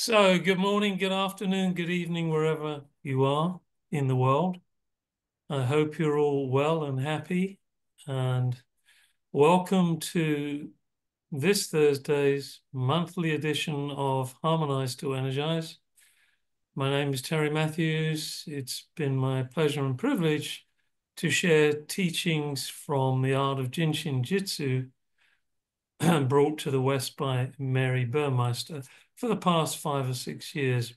So, good morning, good afternoon, good evening, wherever you are in the world. I hope you're all well and happy. And welcome to this Thursday's monthly edition of Harmonize to Energize. My name is Terry Matthews. It's been my pleasure and privilege to share teachings from the art of JIN SHIN JYUTSU brought to the West by Mary Burmeister for the past 5 or 6 years.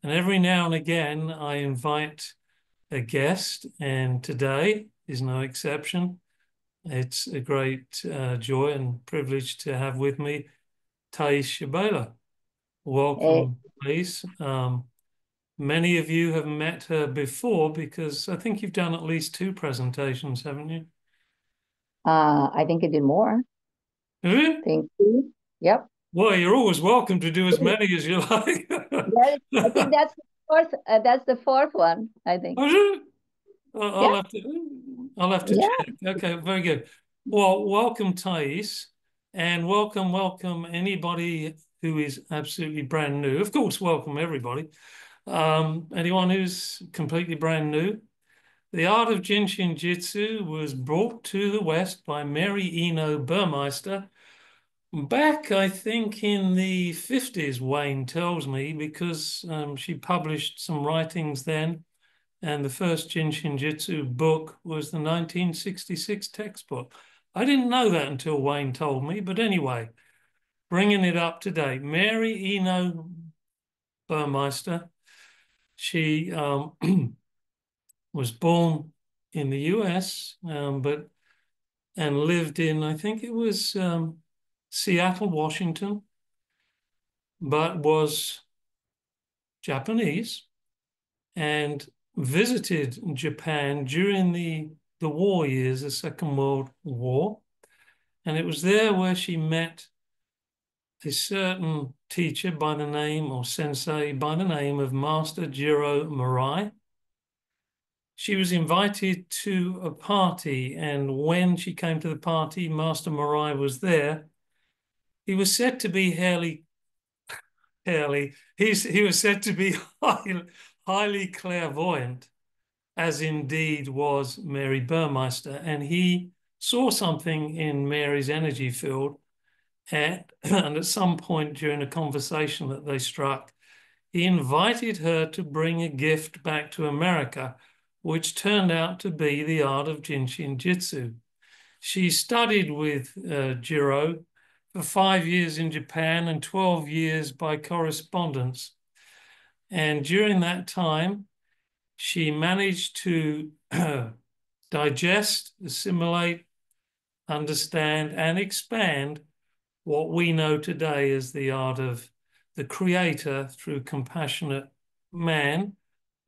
And every now and again, I invite a guest, and today is no exception. It's a great joy and privilege to have with me Tais Schebela. Hey, Welcome, Tais. Many of you have met her before because I think you've done at least 2 presentations, haven't you? I think I did more. Have you? Thank you. Yep. Well, you're always welcome to do as many as you like. That, I think that's the fourth. That's the fourth one, I think. Have you? I'll Yeah. have to Yeah. check. Okay, very good. Well, welcome, Thais, and welcome anybody who is absolutely brand new. Of course, welcome everybody. Anyone who's completely brand new. The art of Jin Shin Jyutsu was brought to the West by Mary Eno Burmeister back, I think, in the 50s, Wayne tells me, because she published some writings then. And the first Jin Shin Jyutsu book was the 1966 textbook. I didn't know that until Wayne told me, but anyway, bringing it up to date. Mary Eno Burmeister, she was born in the US, and lived in, I think it was Seattle, Washington, but was Japanese and visited Japan during the war years, the Second World War. And it was there where she met a certain teacher by the name, or sensei by the name of Master Jiro Murai. She was invited to a party, and when she came to the party, Master Murai was there. He was said to be he was said to be highly clairvoyant, as indeed was Mary Burmeister, and he saw something in Mary's energy field. And at some point during a conversation that they struck, he invited her to bring a gift back to America, which turned out to be the art of Jin Shin Jyutsu. She studied with Jiro for 5 years in Japan and 12 years by correspondence. And during that time, she managed to digest, assimilate, understand, and expand what we know today as the art of the creator through compassionate man,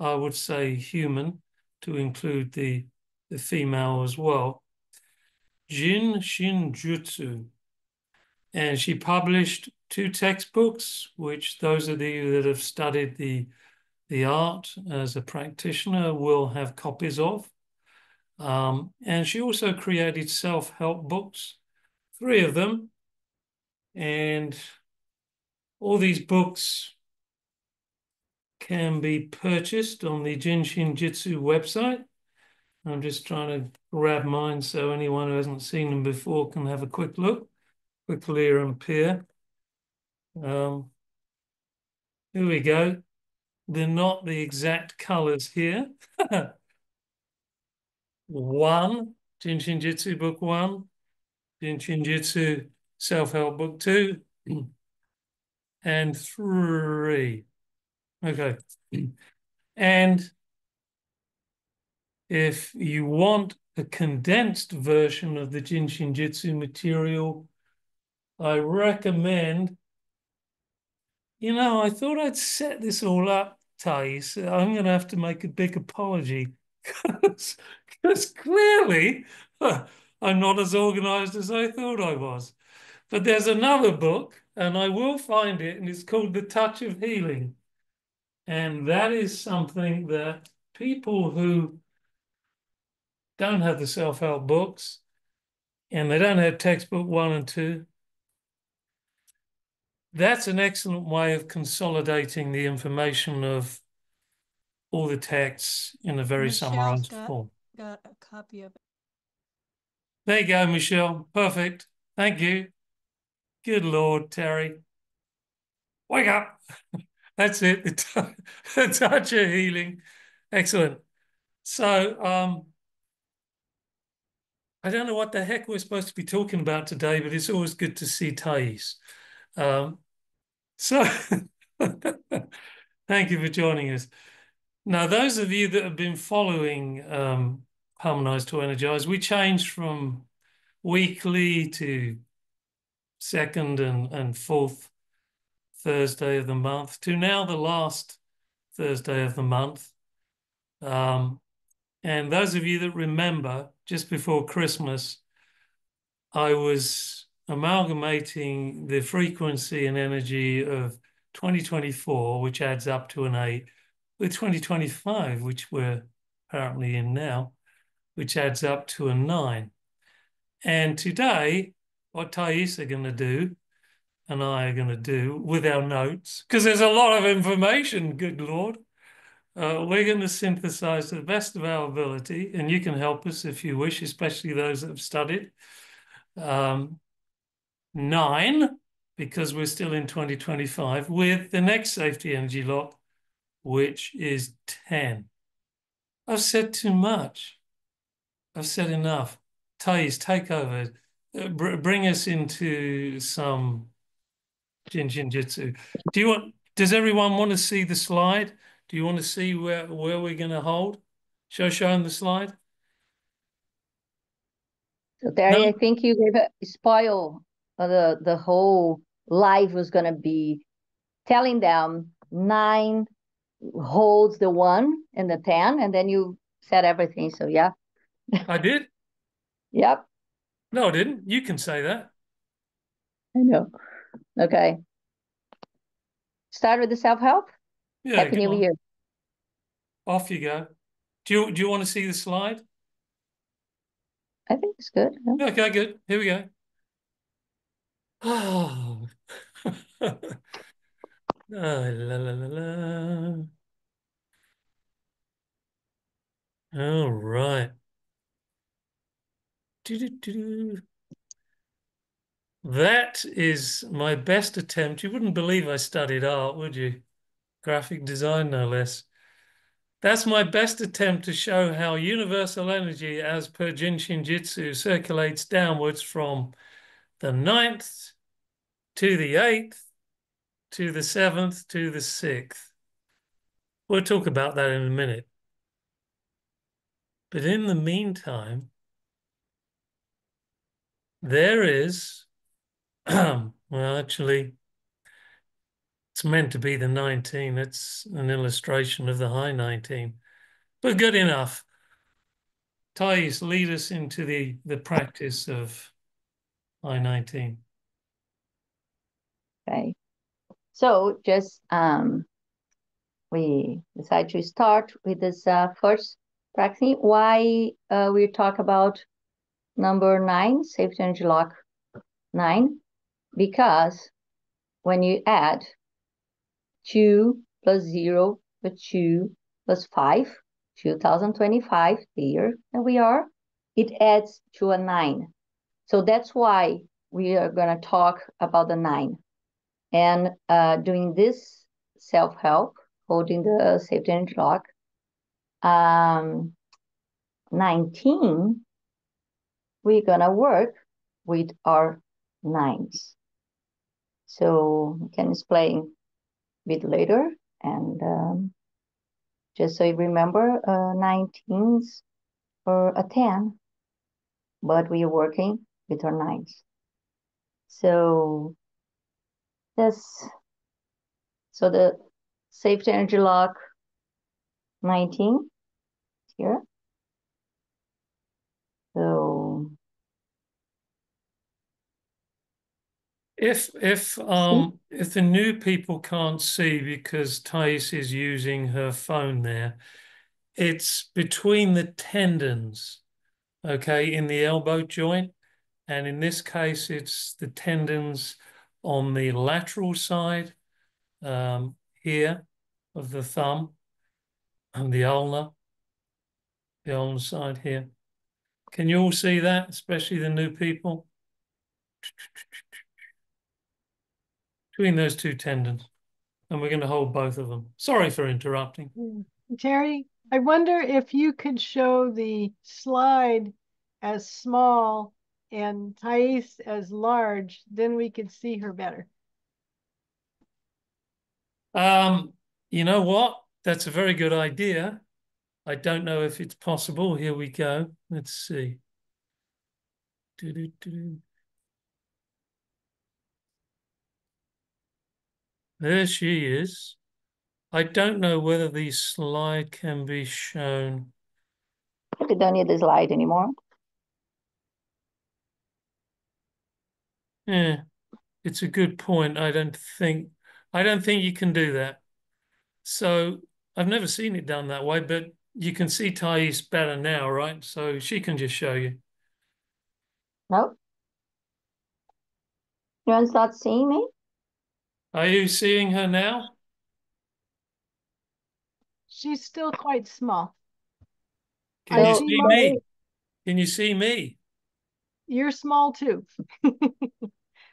I would say human, to include the female as well. Jin Shin Jutsu. And she published 2 textbooks, which those of you that have studied the art as a practitioner will have copies of. And she also created self-help books, 3 of them. And all these books can be purchased on the Jin Shin Jyutsu website. I'm just trying to grab mine so anyone who hasn't seen them before can have a quick look, quickly and peer. Here we go. They're not the exact colors here. One, Jin Shin Jyutsu book 1, Jin Shin Jyutsu self-help book 2, and 3. Okay. And if you want a condensed version of the Jin Shin Jyutsu material, I recommend, I thought I'd set this all up, Thais. I'm going to have to make a big apology because clearly I'm not as organized as I thought I was. But there's another book, and I will find it, and it's called The Touch of Healing. And that is something that people who don't have the self-help books and they don't have textbook 1 and 2, that's an excellent way of consolidating the information of all the texts in a very Michelle's summarized form. got a copy of it. There you go, Michelle. Perfect. Thank you. Good Lord, Terry. Wake up. That's it. The touch of healing. Excellent. So I don't know what the heck we're supposed to be talking about today, but it's always good to see Tais. So thank you for joining us. Now, those of you that have been following Harmonize to Energize, we changed from weekly to second and fourth Thursday of the month to now the last Thursday of the month. And those of you that remember, just before Christmas, I was amalgamating the frequency and energy of 2024, which adds up to an 8, with 2025, which we're apparently in now, which adds up to a 9. And today, what Tais are going to do and I are going to do with our notes, because there's a lot of information, good Lord, we're going to synthesize to the best of our ability, and you can help us if you wish, especially those that have studied. 9, because we're still in 2025, with the next safety energy lock, which is 10. I've said too much. I've said enough. Tais, take over. Bring us into some JIN SHIN JYUTSU. Does everyone want to see the slide? Do you want to see where we're going to hold? Show them the slide? So Terry, No? I think you gave a spoil the whole live was gonna be telling them 9 holds the 1 and the 10, and then you said everything. So yeah. I did? Yep. No, I didn't. You can say that. I know. Okay. Start with the self-help. Yeah, Happy go New on. Year. Off you go. Do you want to see the slide? I think it's good. Yeah. Okay, good. Here we go. Oh. La, la, la, la, la. All right. Doo-doo-doo-doo. That is my best attempt. You wouldn't believe I studied art, would you? Graphic design, no less. That's my best attempt to show how universal energy, as per JIN SHIN JYUTSU, circulates downwards from the 9th to the 8th to the 7th to the 6th. We'll talk about that in a minute. But in the meantime, there is, well, actually, it's meant to be the 19. It's an illustration of the high 19, but good enough. Thais, lead us into the practice of high 19. Okay. So just we decide to start with this first practice. Why we talk about number 9, safety energy lock 9? Because when you add 2 plus 0 with 2 plus 5, 2025, the year that we are, it adds to a 9. So that's why we are going to talk about the 9. And doing this self-help, holding the safety energy lock, 19, we're going to work with our 9s. So we can explain a bit later. And just so you remember, 19s or a 10, but we are working with our 9s. So the safety energy lock 19 here. So If the new people can't see because Thais is using her phone there, it's between the tendons, okay, in the elbow joint. And in this case, it's the tendons on the lateral side here of the thumb and the ulnar side here. Can you all see that, especially the new people? Between those two tendons. And we're going to hold both of them. Sorry for interrupting. Terry, I wonder if you could show the slide as small and Tais as large, then we could see her better. You know what? That's a very good idea. I don't know if it's possible. Here we go. Let's see. There she is. I don't know whether the slide can be shown. We don't need the slide anymore. Yeah, it's a good point. I don't think you can do that. So I've never seen it done that way, but you can see Thais better now, right? So she can just show you. No? Anyone's not seeing me? Are you seeing her now? She's still quite small. Can you So, see me? Can you see me? You're small too. The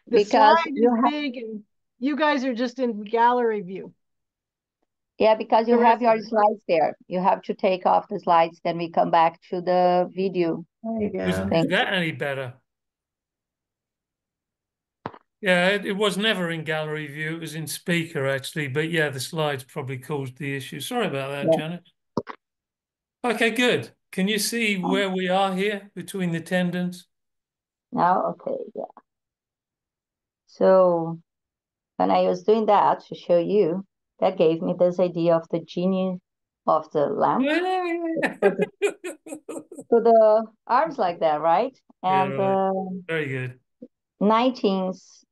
because slide is big and you guys are just in gallery view. yeah, because you The have rest your of it. slides there. You have to take off the slides, then we come back to the video. Is that any better? Yeah, it was never in gallery view. It was in speaker, actually. But yeah, the slides probably caused the issue. Sorry about that, Yeah. Janet. Okay, good. Can you see where we are here between the tendons? Now, okay, yeah. So when I was doing that to show you, that gave me this idea of the genie of the lamp. So the arms like that, right? And Yeah, right. Very good. 19s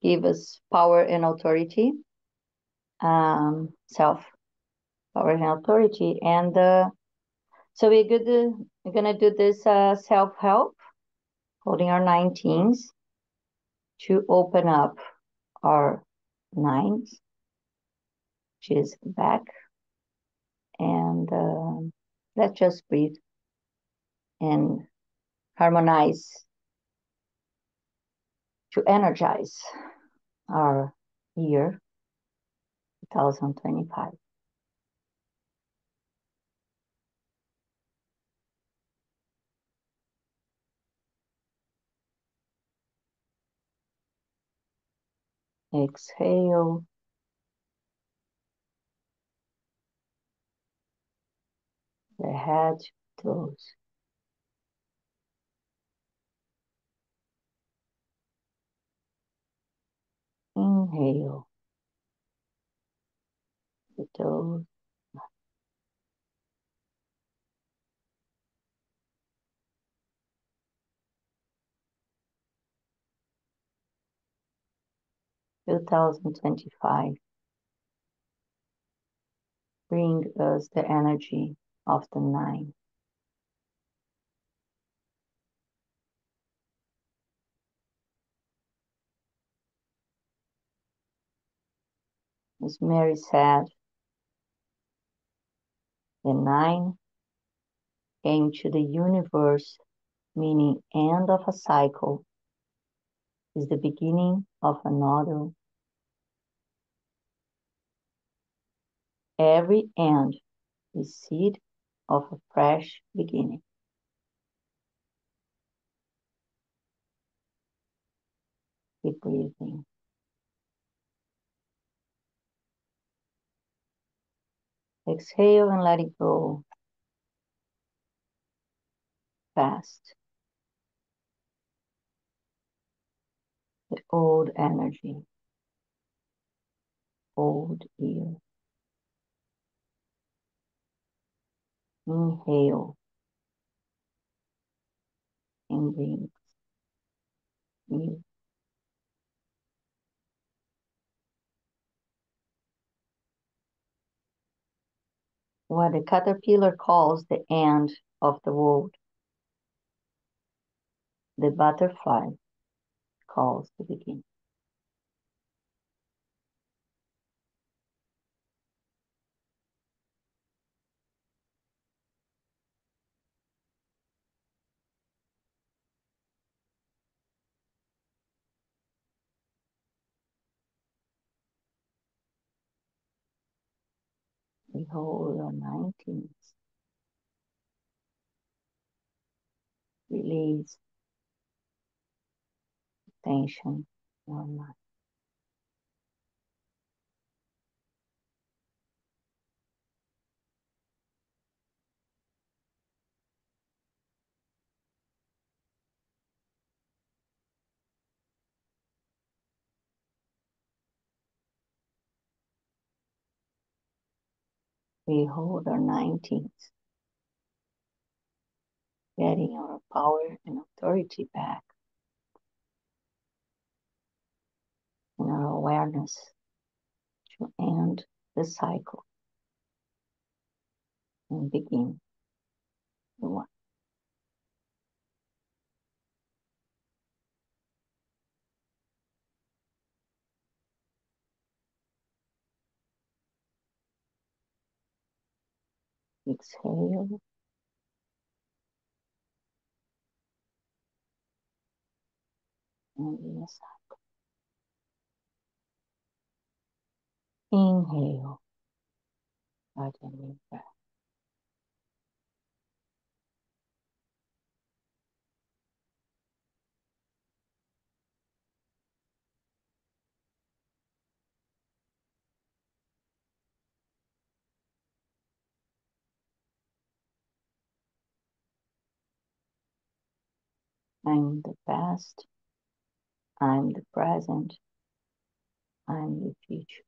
give us power and authority, self power and authority. And so we're gonna do this self-help, holding our 19s to open up our 9s, which is back. And let's just breathe and harmonize to energize our year 2025. Exhale. The head toes. Inhale. The toes. Two 2025. Bring us the energy of the 9. As Mary said, the 9 came to the universe, meaning end of a cycle, is the beginning of another. Every end is seed of a fresh beginning. Keep breathing. Exhale and let it go. Fast. The old energy. Old year. Inhale. And bring new. What the caterpillar calls the end of the world. The butterfly calls to begin. We hold our 19th. Release tension in our mind. We hold our 19th, getting our power and authority back and our awareness to end the cycle and begin the one. Exhale. And yes. Inhale. Out and in breath. I'm the past. I'm the present. I'm the future.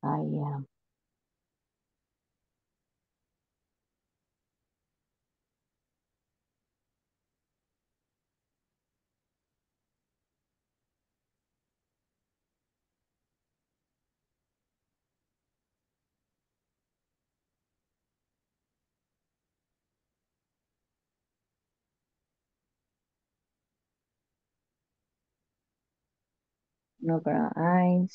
I am. Open our eyes.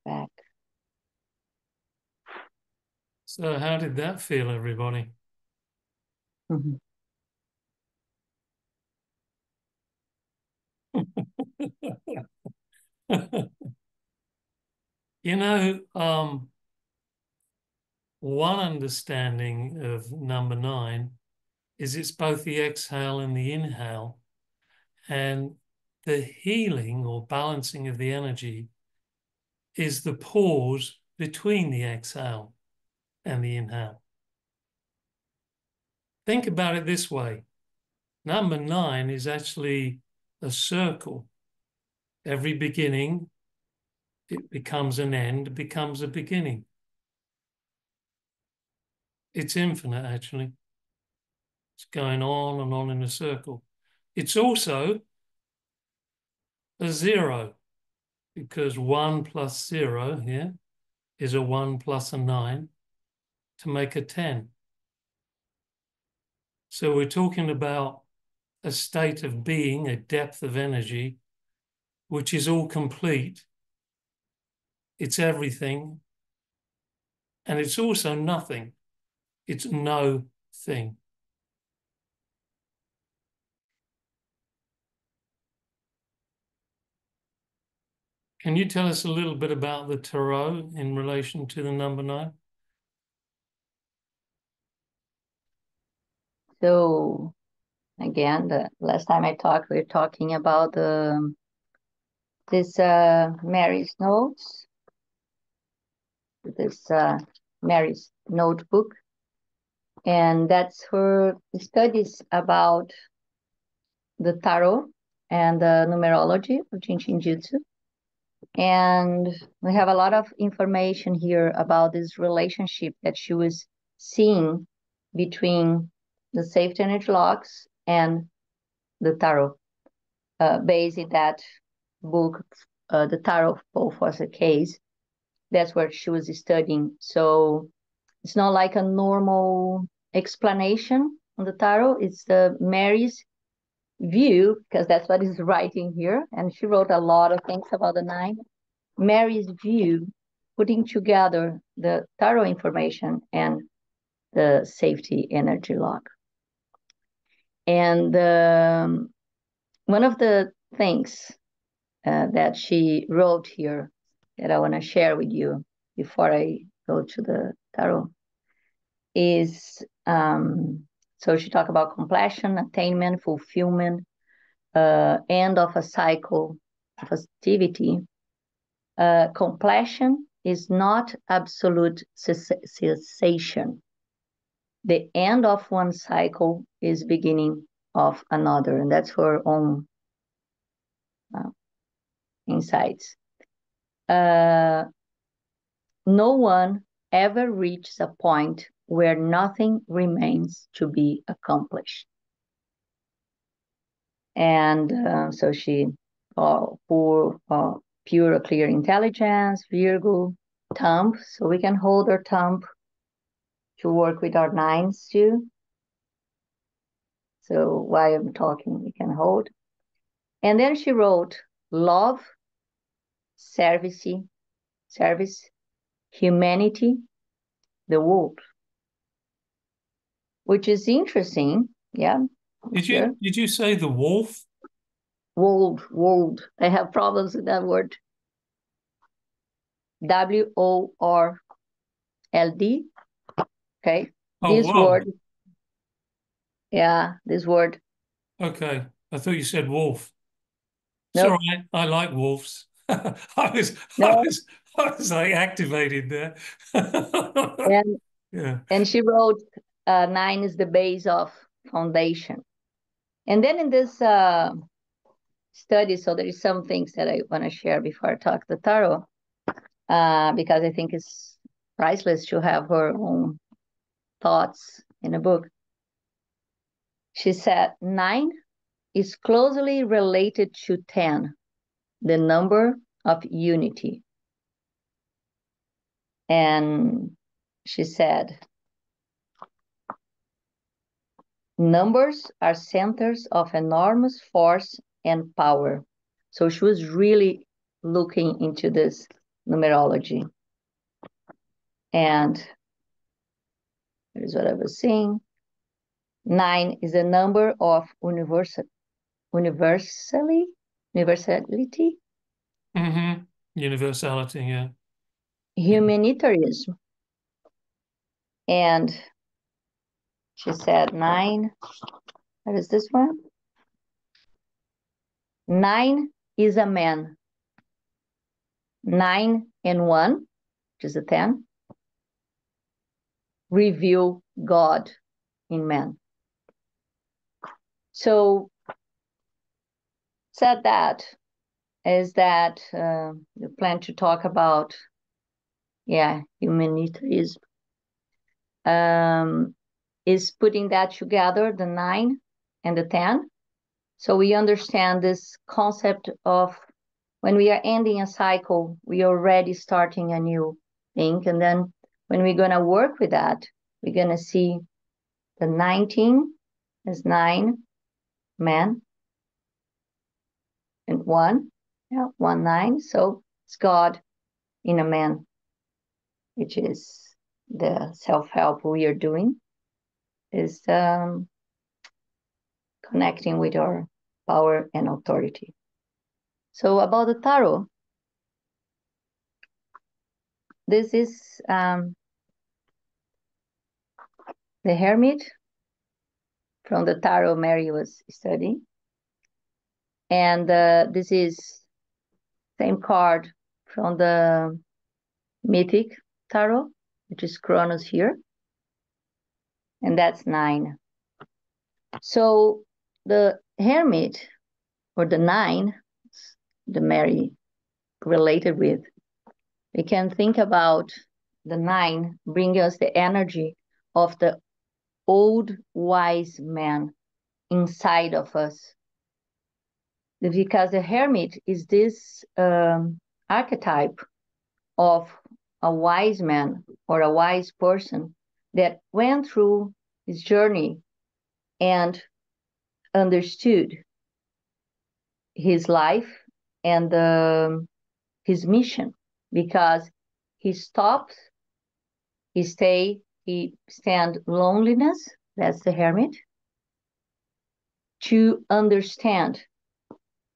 Back. So how did that feel, everybody? Mm-hmm. You know, one understanding of number 9 is it's both the exhale and the inhale, and the healing or balancing of the energy is the pause between the exhale and the inhale. Think about it this way. Number 9 is actually a circle. Every beginning, it becomes an end, becomes a beginning. It's infinite, actually. It's going on and on in a circle. It's also a 0, because 1 plus 0 here is a 1 plus a 9 to make a 10. So we're talking about a state of being, a depth of energy, which is all complete. It's everything. And it's also nothing. It's no thing. Can you tell us a little bit about the tarot in relation to the number 9? So again, the last time I talked, we were talking about this Mary's notes, this Mary's notebook, and that's her studies about the tarot and the numerology of JIN SHIN JYUTSU. And we have a lot of information here about this relationship that she was seeing between the safety energy locks and the tarot. Based in that book, the Tarot of Paul Foster Case, That's where she was studying. So it's not like a normal explanation on the tarot. It's the Mary's view, because that's what is writing here. And she wrote a lot of things about the 9. Mary's view, putting together the tarot information and the safety energy lock. And one of the things that she wrote here that I want to share with you before I go to the tarot is, so she talked about completion, attainment, fulfillment, end of a cycle of activity. Completion is not absolute cessation. The end of one cycle is beginning of another, and that's her own insights. No one ever reaches a point where nothing remains to be accomplished. And so she, pure, clear intelligence, Virgo, thumb, so we can hold our thumb to work with our 9s too. So while I'm talking, we can hold. And then she wrote love, service, humanity, the wolf, which is interesting. Yeah. Did you say the wolf? World. I have problems with that word. WORLD. Okay. Oh, this wow. word. Yeah, this word. Okay. I thought you said wolf. Nope. Sorry, I like wolves. I was like activated there. Yeah. And she wrote 9 is the base of foundation. And then in this study, so there is some things that I want to share before I talk the tarot, because I think it's priceless to have her own thoughts in a book. She said 9 is closely related to 10, the number of unity. And she said, numbers are centers of enormous force and power. So she was really looking into this numerology. And here's what I was saying. 9 is a number of universality. Mm-hmm. Universality, yeah. Humanitarianism. And she said 9, what is this one? 9 is a man. 9 and 1, which is a 10, reveal God in man. So said that is that we plan to talk about, humanitarianism. Is putting that together, the 9 and the 10. So we understand this concept of when we are ending a cycle, we are already starting a new thing. And then when we're going to work with that, we're going to see the 19 is 9 men and 1, 1, 9. So it's God in a man, which is the self-help we are doing, is connecting with our power and authority. So about the tarot, this is the Hermit from the tarot Mary was studying. And this is same card from the Mythic Tarot, which is Kronos here. And that's 9. So the Hermit, or the 9, the Mary related with, we can think about the 9 bringing us the energy of the old wise man inside of us. Because the Hermit is this archetype of a wise man or a wise person that went through his journey and understood his life and his mission, because he stops, he stand loneliness, that's the hermit, to understand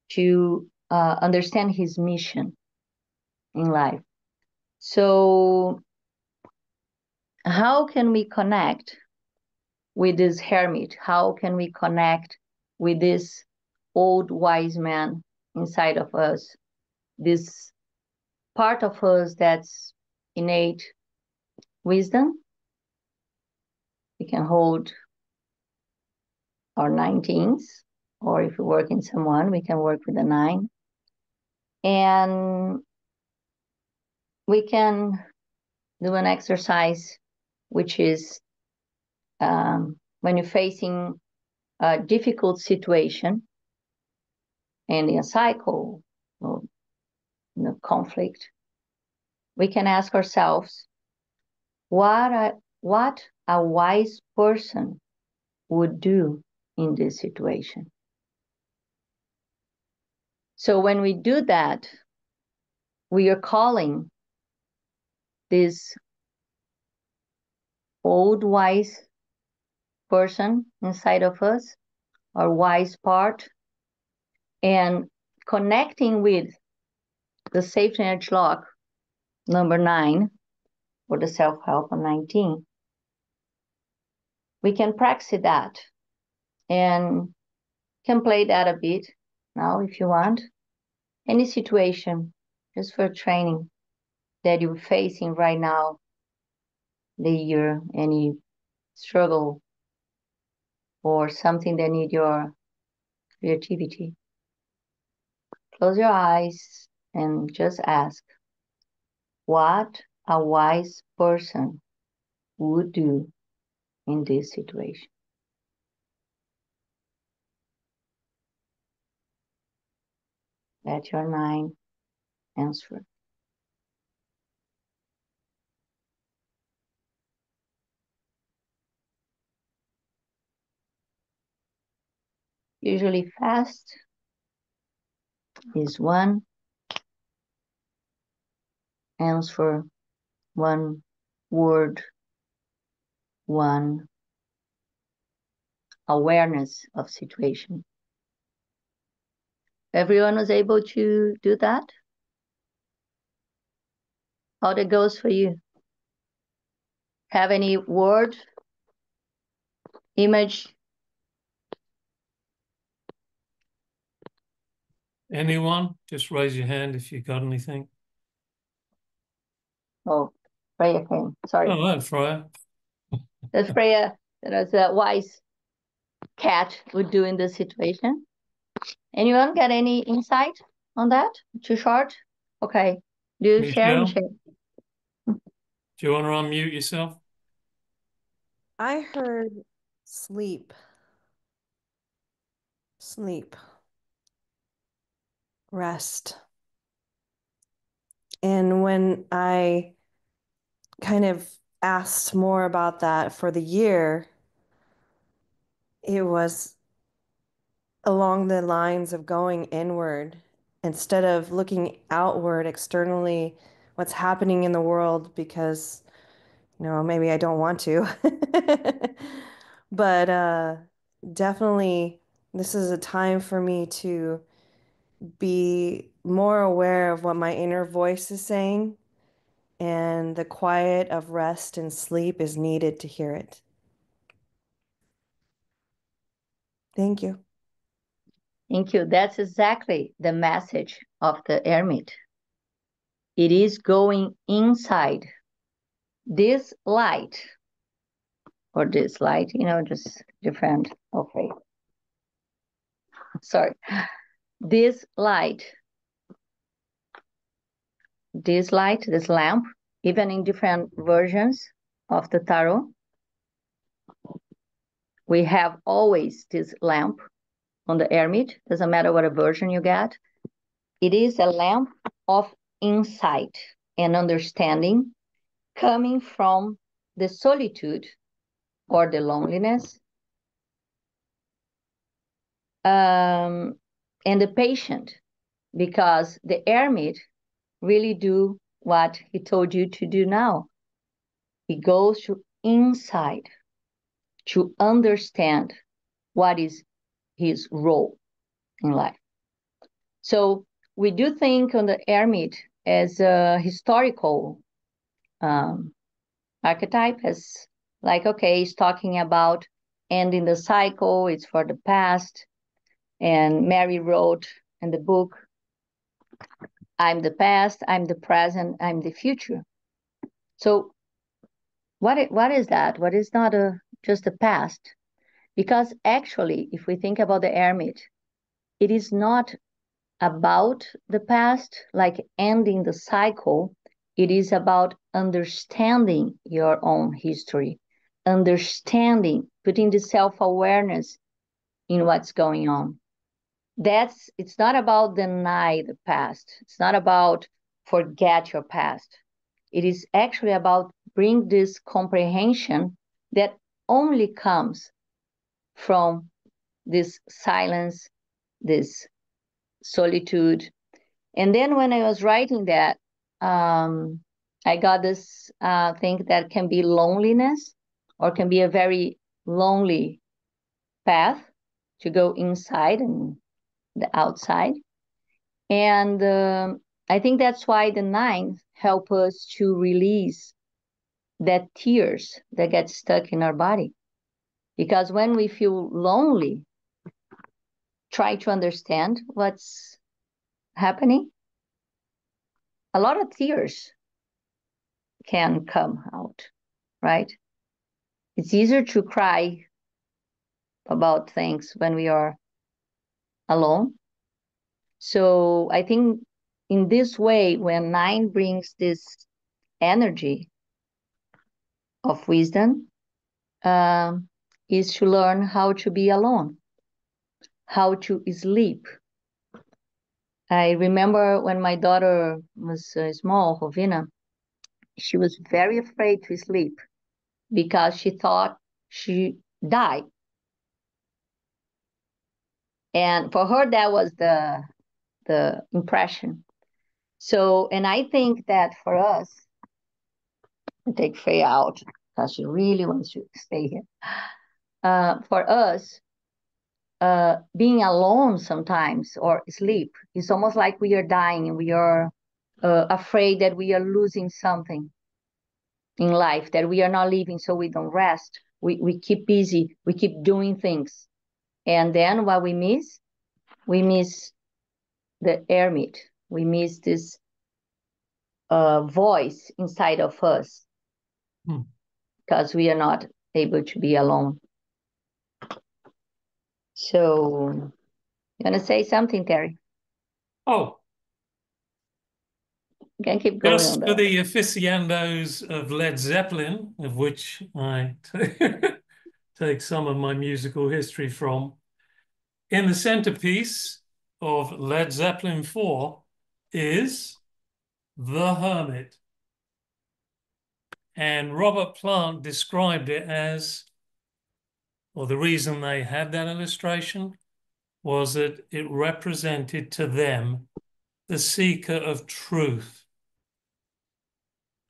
his mission in life. So how can we connect with this hermit? How can we connect with this old wise man inside of us, this part of us that's innate wisdom? We can hold our 19s, or if we work in someone, we can work with a 9. And we can do an exercise, which is when you're facing a difficult situation, ending a cycle or conflict, we can ask ourselves what a wise person would do in this situation. So when we do that, we are calling this old wise person inside of us, our wise part, and connecting with the safety energy lock number 9 or the self-help on 19. We can practice that and can play that a bit now if you want. Any situation, just for training, that you're facing right now, the year, any struggle or something that need your creativity. Close your eyes and just ask what a wise person would do in this situation. Let your 9 answer. Usually fast is 1 answer, 1 word, 1 awareness of situation. Everyone was able to do that? How that goes for you? Have any word, image? Anyone? Just raise your hand if you got anything. Oh, Freya came. Sorry. Oh, right, Freya. That's Freya. That was a wise cat would do in this situation. Anyone got any insight on that? Too short? Okay. Do you share, Michelle? Michelle? Do you want to unmute yourself? I heard sleep. Sleep. Rest. And when I kind of asked more about that for the year, it was along the lines of going inward instead of looking outward externally, what's happening in the world, because, maybe I don't want to. But definitely, this is a time for me to be more aware of what my inner voice is saying, and the quiet of rest and sleep is needed to hear it. Thank you. Thank you. That's exactly the message of the hermit. It is going inside. This light, or this light, just different. Okay. Sorry. This light, this lamp, even in different versions of the tarot, we have always this lamp on the hermit. Doesn't matter what a version you get. It is a lamp of insight. and understanding coming from the solitude or the loneliness, and the patient, because the hermit really do what he told you to do now. He goes to inside to understand what is his role in life. So we do think on the hermit as a historical archetype, as like, okay, it's talking about ending the cycle, it's for the past. And Mary wrote in the book, I'm the past, I'm the present, I'm the future. So what is that? What is not just the past? Because actually, if we think about the hermit, it is not about the past, like ending the cycle. It is about understanding your own history, understanding, putting the self-awareness in what's going on. It's not about deny the past. It's not about forget your past. It is actually about bring this comprehension that only comes from this silence, this solitude. And then when I was writing that, I got this thing that can be loneliness or can be a very lonely path to go inside and the outside. And I think that's why the nines help us to release that tears that get stuck in our body. Because when we feel lonely, try to understand what's happening. A lot of tears can come out, right? It's easier to cry about things when we are alone. So I think in this way, when nine brings this energy of wisdom, is to learn how to be alone, how to sleep. I remember when my daughter was small, Rovina, she was very afraid to sleep because she thought she died. And for her, that was the impression. So, and I think that for us, take Faye out because she really wants to stay here. For us, being alone sometimes or sleep, it's almost like we are dying and we are afraid that we are losing something in life, that we are not living, so we don't rest. We keep busy, we keep doing things. And then what we miss the hermit. We miss this voice inside of us because we are not able to be alone. So, you want to say something, Terry? Oh, You can keep going just on for that. the aficionados of Led Zeppelin, of which I take some of my musical history from, in the centerpiece of Led Zeppelin 4 is The Hermit. And Robert Plant described it as, or the reason they had that illustration was that it represented to them the seeker of truth.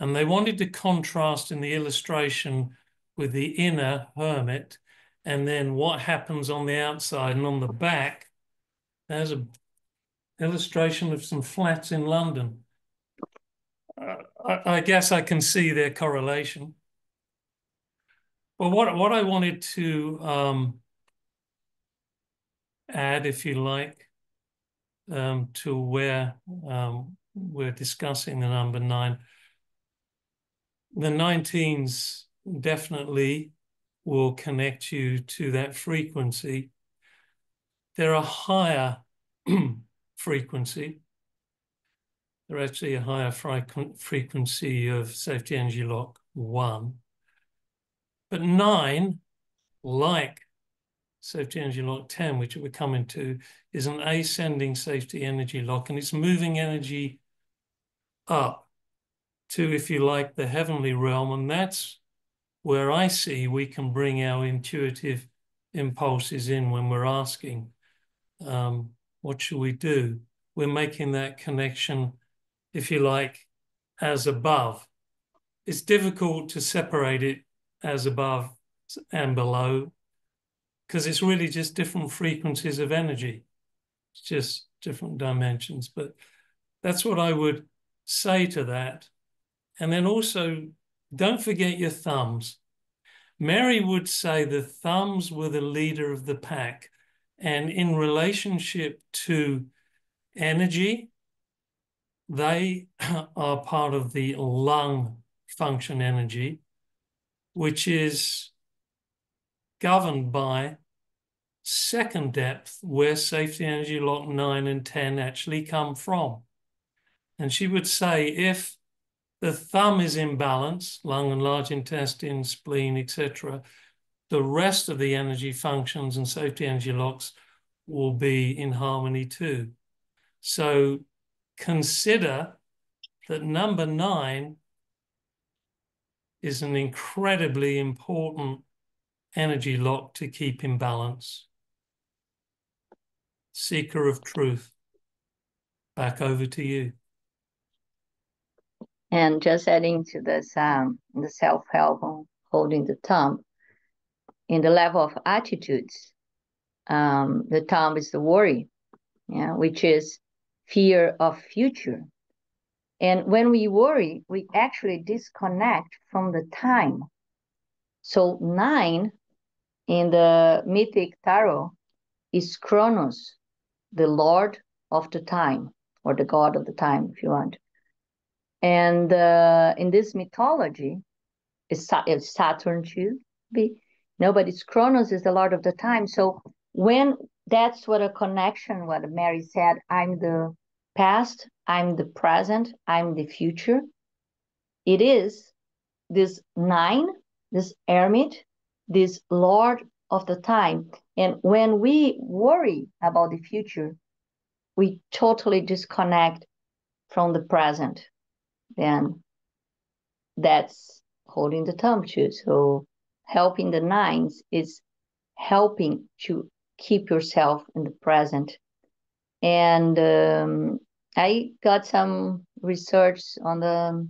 And they wanted to contrast in the illustration with the inner hermit and then what happens on the outside. And on the back, there's an illustration of some flats in London. I guess I can see their correlation. But what I wanted to add, if you like, to where we're discussing the number 9, the 19s definitely will connect you to that frequency. They're a higher frequency. They're actually a higher frequency of safety energy lock 1. But 9, like safety energy lock 10, which we're coming to, is an ascending safety energy lock, and it's moving energy up. to, if you like, the heavenly realm. And that's where I see we can bring our intuitive impulses in when we're asking, what should we do? We're making that connection, if you like, as above. It's difficult to separate it as above and below because it's really just different frequencies of energy. It's just different dimensions. But that's what I would say to that. And then also, don't forget your thumbs. Mary would say the thumbs were the leader of the pack. And in relationship to energy, they are part of the lung function energy, which is governed by second depth, where safety energy lock 9 and 10 actually come from. And she would say if the thumb is in balance, lung and large intestine, spleen, etc., the rest of the energy functions and safety energy locks will be in harmony too. So consider that number 9 is an incredibly important energy lock to keep in balance. Seeker of truth. Back over to you. And just adding to this, the self-help on holding the thumb, in the level of attitudes, the thumb is the worry, which is fear of future. And when we worry, we actually disconnect from the time. So 9 in the mythic tarot is Kronos, the Lord of the time, or the God of the time, if you want. And in this mythology, it's Saturn too. But it's Kronos is the Lord of the time. So when that's what a connection, what Mary said, I'm the past, I'm the present, I'm the future. It is this 9, this hermit, this Lord of the time. And when we worry about the future, we totally disconnect from the present. Then that's holding the thumb too. So helping the 9s is helping to keep yourself in the present. And I got some research on the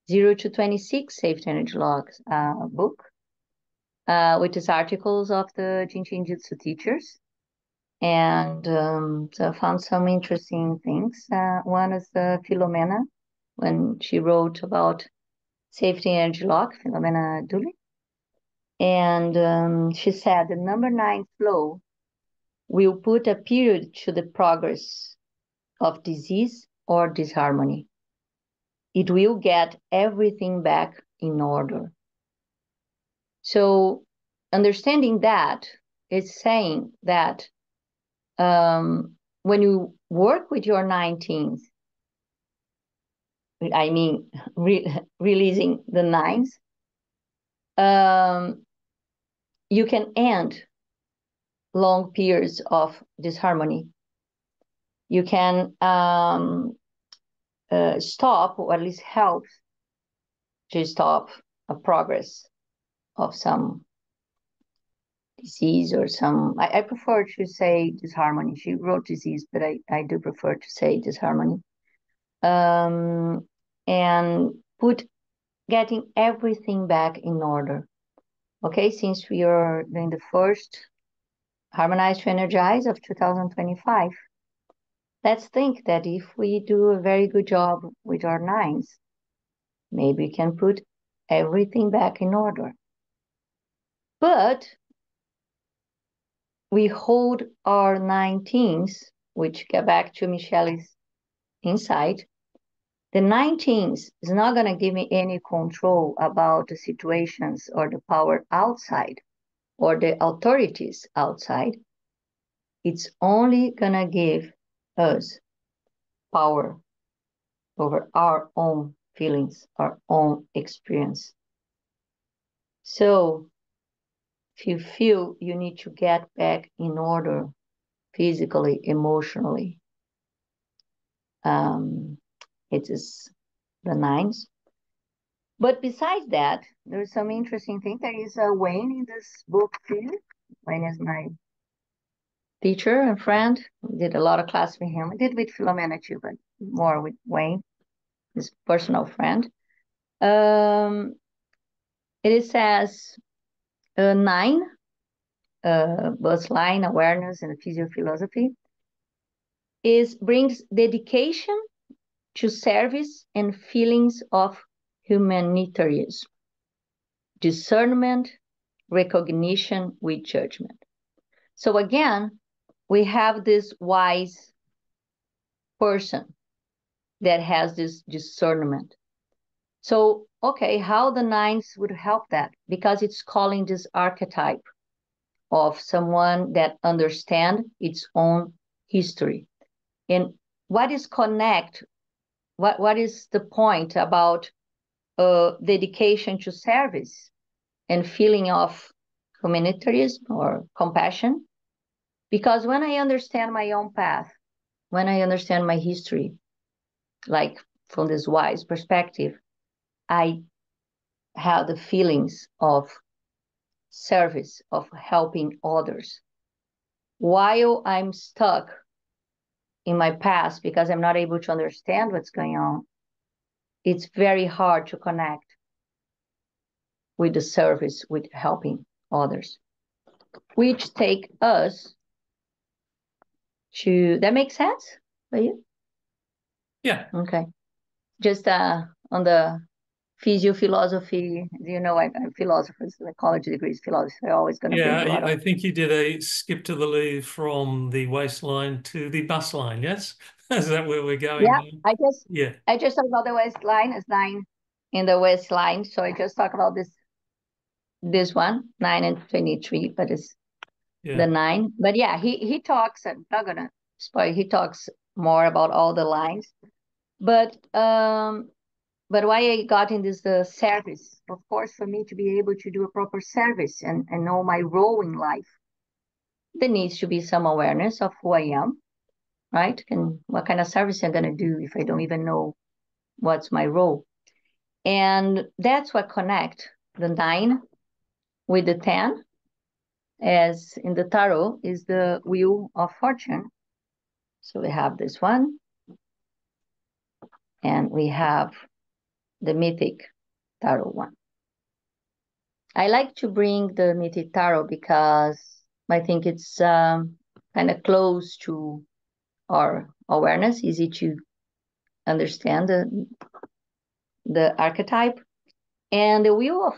0 to 26 Safety Energy Logs book, which is articles of the JIN SHIN JYUTSU teachers. And so I found some interesting things. One is Philomena, when she wrote about safety energy lock, Philomena Dooley. And she said the number 9 flow will put a period to the progress of disease or disharmony. It will get everything back in order. So understanding that is saying that when you work with your 19th, I mean, releasing the 9s, you can end long periods of disharmony. You can stop, or at least help to stop a progress of some disease or some, I prefer to say disharmony. She wrote disease, but I do prefer to say disharmony. And getting everything back in order. Okay, since we are doing the first Harmonize to Energize of 2025, let's think that if we do a very good job with our 9s, maybe we can put everything back in order. But we hold our 19s, which get back to Michelle's insight. The 19s is not going to give me any control about the situations or the power outside or the authorities outside. It's only going to give us power over our own feelings, our own experience. So if you feel you need to get back in order physically, emotionally, it is the nines. But besides that, there's some interesting thing. There is a Wayne in this book too. Wayne is my teacher and friend. We did a lot of class with him. I did with Philomena too, but more with Wayne, his personal friend. It says 9, bus line, awareness, and physiophilosophy, brings dedication to service and feelings of humanitarianism, discernment, recognition with judgment. So again, we have this wise person that has this discernment. So, okay, how the nines would help that? Because it's calling this archetype of someone that understands its own history. And what is what is the point about dedication to service and feeling of humanitarianism or compassion? Because when I understand my own path, when I understand my history, like from this wise perspective, I have the feelings of service, of helping others. While I'm stuck in my past because I'm not able to understand what's going on, it's very hard to connect with the service, with helping others, which take us to, that makes sense for you? Yeah. Okay. Just on the physiophilosophy, I'm philosophers, the college degrees philosophy, are always going to bring a lot of... I think you did a skip to the loo from the waistline to the bus line, yes? Is that where we're going Yeah, now? I just talk about the waistline as 9 in the waistline. So I just talk about this one, 9 and 23, but it's the 9. But yeah, he talks, I'm not gonna spoil, he talks more about all the lines. But why I got in this service, of course, for me to be able to do a proper service and know my role in life, there needs to be some awareness of who I am, right? And what kind of service I'm gonna do if I don't even know what's my role. And that's what connect the 9 with the 10, as in the tarot is the Wheel of Fortune. So we have this one, and we have the Mythic Tarot one. I like to bring the Mythic Tarot because I think it's kind of close to our awareness, easy to understand the archetype. And the Wheel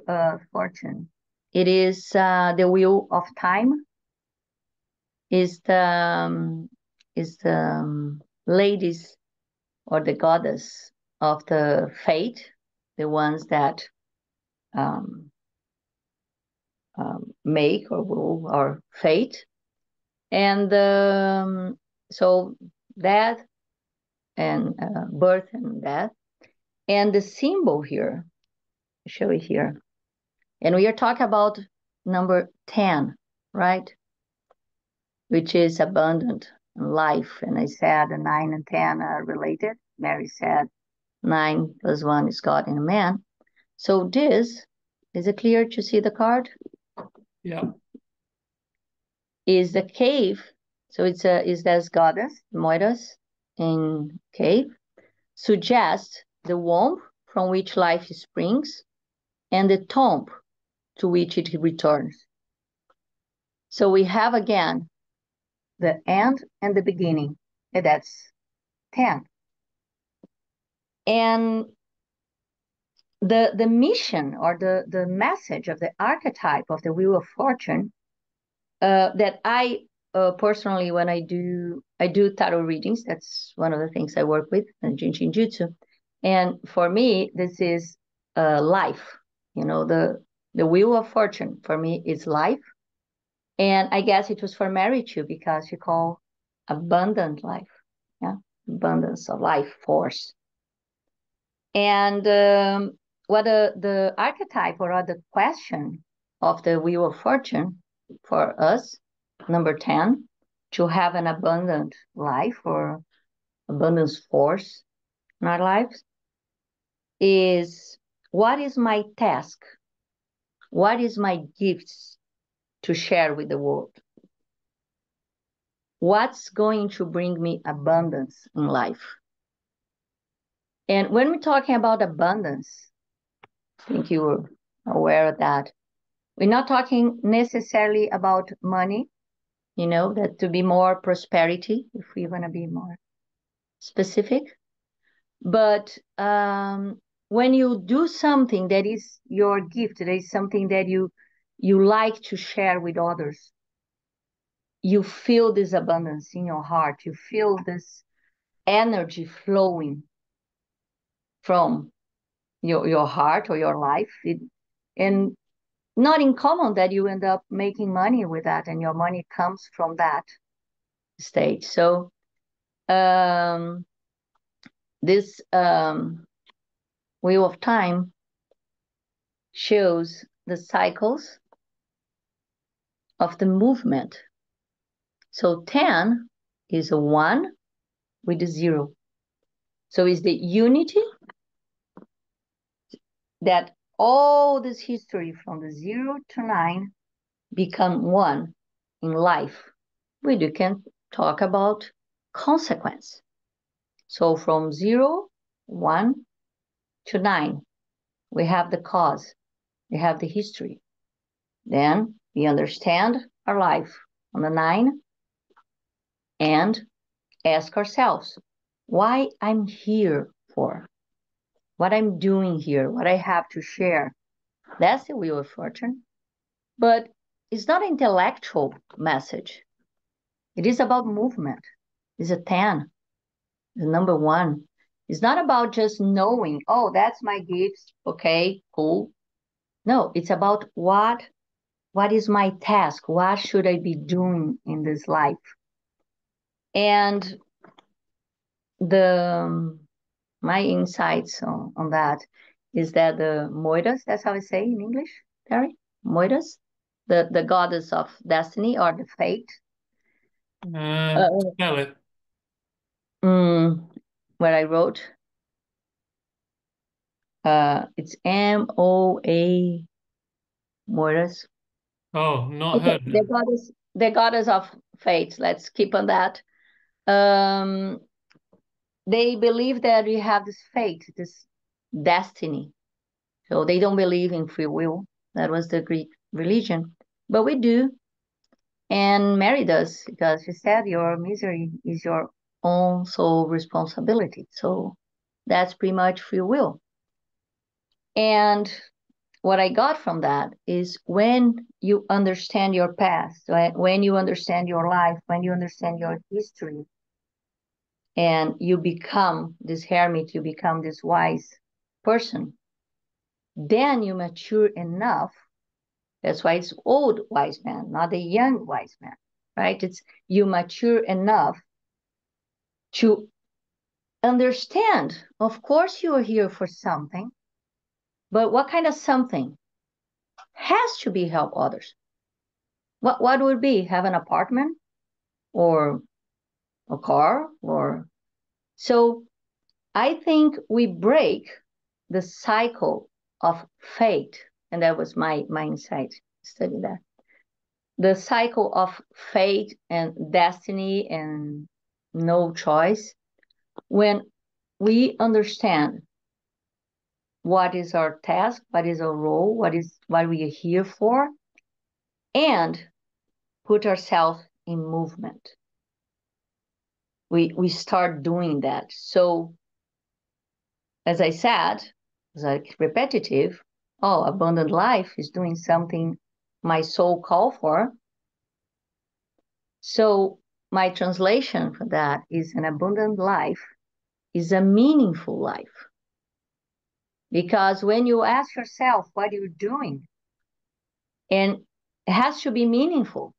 of Fortune, it is the wheel of time, is the ladies or the goddess of the fate, the ones that make or rule our fate. And so death and birth and death. And the symbol here, I'll show it here. And we are talking about number 10, right? Which is abundant life. And I said the 9 and 10 are related. Mary said 9 plus 1 is God and a man. So this, is it clear to see the card? Yeah. Is the cave. So is this goddess, Moiras in cave, suggests the womb from which life springs and the tomb to which it returns. So we have again the end and the beginning, and that's 10. And the mission or the message of the archetype of the Wheel of Fortune that I personally, when I do tarot readings, that's one of the things I work with in JIN SHIN JYUTSU. And for me, this is life. The Wheel of Fortune for me is life. And I guess it was for Mary too, because she called abundant life. Yeah, abundance of life force. And what the archetype or the question of the Wheel of Fortune for us, number 10, to have an abundant life or abundance force in our lives, is, what is my task? What is my gifts to share with the world? What's going to bring me abundance in life? And when we're talking about abundance, I think you were aware of that. We're not talking necessarily about money, that to be more prosperity, if we want to be more specific. But when you do something that is your gift, that is something that you like to share with others, you feel this abundance in your heart. You feel this energy flowing from your heart or your life. And not uncommon that you end up making money with that, and your money comes from that stage. So this wheel of time shows the cycles of the movement. So 10 is a 1 with a 0. So it's the unity that all this history from the 0 to 9 become 1 in life. We can talk about consequence. So from 0, 1 to 9, we have the cause, we have the history. Then we understand our life on the 9 and ask ourselves, why I'm here for, what I'm doing here, what I have to share. That's the Wheel of Fortune. But it's not an intellectual message. It is about movement. It's a 10, the number 1. It's not about just knowing, oh, that's my gifts. Okay, cool. No, it's about what is my task? What should I be doing in this life? And my insights on that is that the Moiras, that's how I say in English, Terry? Moiras, the goddess of destiny or the fate. Spell it. Where I wrote, it's M-O-A, Moiras. Oh, not Okay, heard. the goddess of fate. Let's keep on that. They believe that we have this fate, this destiny. So they don't believe in free will. That was the Greek religion. But we do. And Mary does, because she said your misery is your own sole responsibility. So that's pretty much free will. And what I got from that is when you understand your past, when you understand your life, when you understand your history, and you become this hermit, you become this wise person, then you mature enough. That's why it's old wise man, not a young wise man, right? It's you mature enough to understand, of course you are here for something, but what kind of something has to be help others? What would be? Have an apartment or a car? Or so I think we break the cycle of fate, and that was my insight studying that. The cycle of fate and destiny and no choice, when we understand what is our task, what is our role, what we are here for, and put ourselves in movement. We start doing that. So, as I said, it's like repetitive. Oh, abundant life is doing something my soul called for. So my translation for that is an abundant life is a meaningful life. Because when you ask yourself what you're doing, and it has to be meaningful,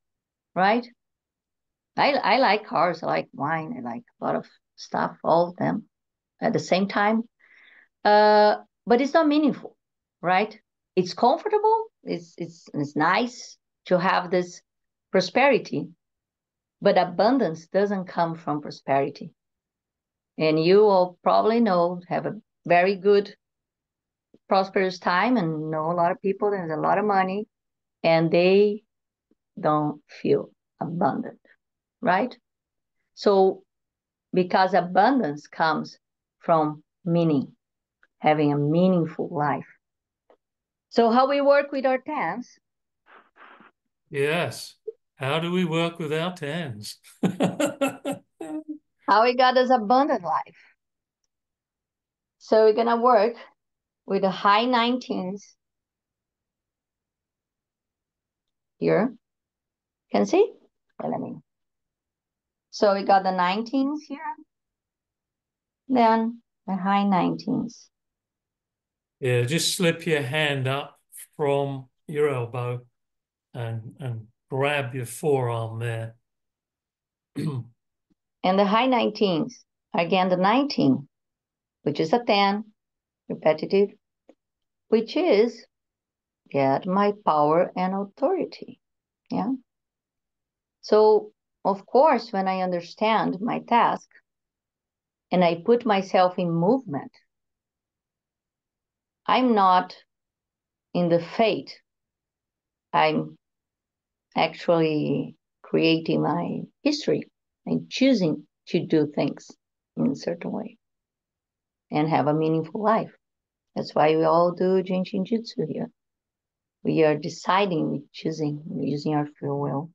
right? I like cars, I like wine, I like a lot of stuff, all of them at the same time. But it's not meaningful, right? It's comfortable, it's nice to have this prosperity, but abundance doesn't come from prosperity. And you all probably know, have a very good prosperous time and know a lot of people, there's a lot of money, and they don't feel abundant, right? So because abundance comes from meaning, having a meaningful life. So how we work with our tens? Yes. How do we work with our tens? How we got this abundant life? So we're gonna work with the high 19s here. Can you see? Let me. So we got the 19s here, then the high 19s. Yeah, just slip your hand up from your elbow and grab your forearm there. And the high 19s, again the 19, which is a 10, repetitive, which is get my power and authority. Yeah. So, of course, when I understand my task and I put myself in movement, I'm not in the fate. I'm actually creating my history and choosing to do things in a certain way and have a meaningful life. That's why we all do JIN SHIN JYUTSU here. We are deciding, we're choosing, we're using our free will.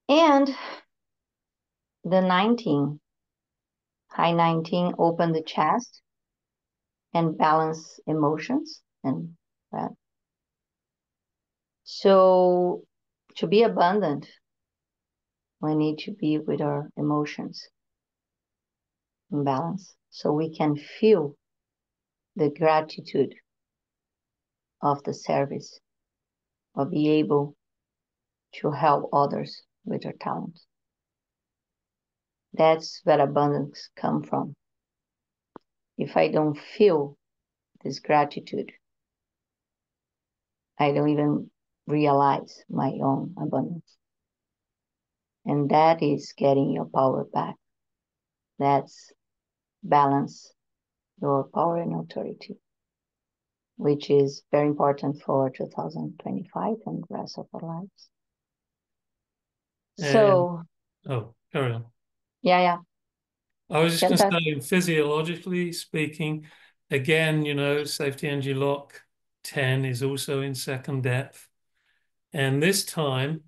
And the 19, high 19, open the chest and balance emotions and that. So to be abundant, we need to be with our emotions in balance so we can feel the gratitude of the service, of be able to help others with our talents. That's where abundance comes from. If I don't feel this gratitude, I don't even realize my own abundance. And that is getting your power back. That's balance your power and authority, which is very important for 2025 and the rest of our lives. So, oh, carry on. yeah. I was just going to say, physiologically speaking, again, you know, safety energy lock 10 is also in second depth. And this time,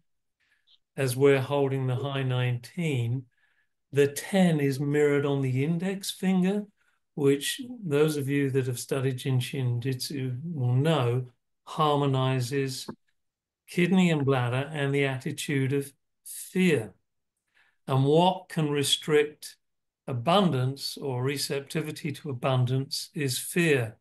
as we're holding the high 19, the 10 is mirrored on the index finger, which those of you that have studied JIN SHIN JYUTSU will know harmonizes kidney and bladder and the attitude of fear. And what can restrict abundance or receptivity to abundance is fear.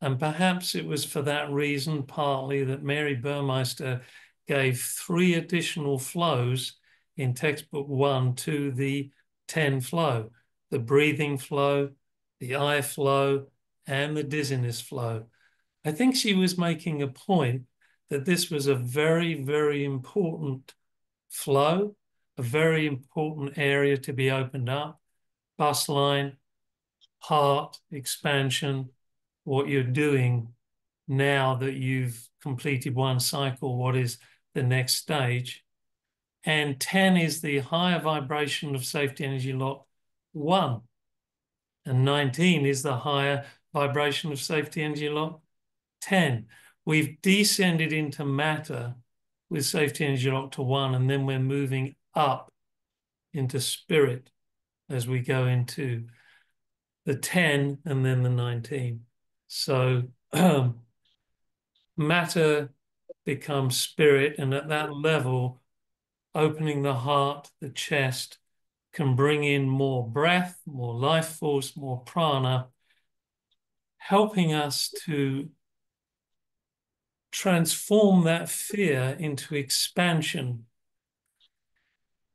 And perhaps it was for that reason, partly, that Mary Burmeister gave 3 additional flows in textbook 1 to the 10 flow: the breathing flow, the eye flow, and the dizziness flow. I think she was making a point that this was a very, very important flow, a very important area to be opened up. Bus line, heart, expansion, what you're doing now that you've completed one cycle, what is the next stage. And 10 is the higher vibration of safety energy lock 1. And 19 is the higher vibration of safety energy lock 10. We've descended into matter with safety energy lock to 1, and then we're moving up into spirit as we go into the 10 and then the 19. So matter becomes spirit, and at that level, opening the heart, the chest, can bring in more breath, more life force, more prana, helping us to transform that fear into expansion.